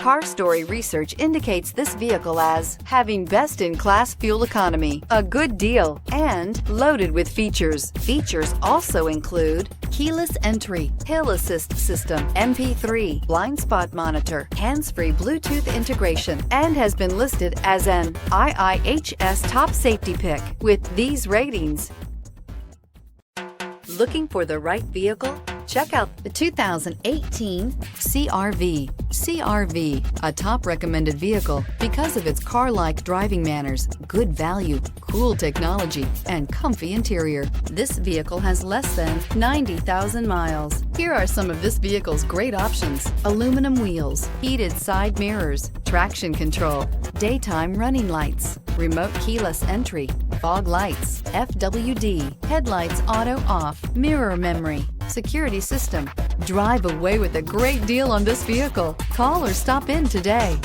Car Story research indicates this vehicle as having best-in-class fuel economy, a good deal, and loaded with features. Features also include keyless entry, hill assist system, MP3, blind spot monitor, hands-free Bluetooth integration, and has been listed as an IIHS top safety pick with these ratings. Looking for the right vehicle? Check out the 2018 CR-V. CR-V, a top recommended vehicle because of its car-like driving manners, good value, cool technology, and comfy interior. This vehicle has less than 90,000 miles. Here are some of this vehicle's great options: aluminum wheels, heated side mirrors, traction control, daytime running lights, remote keyless entry, fog lights, FWD, headlights auto off, mirror memory, security system. Drive away with a great deal on this vehicle. Call or stop in today.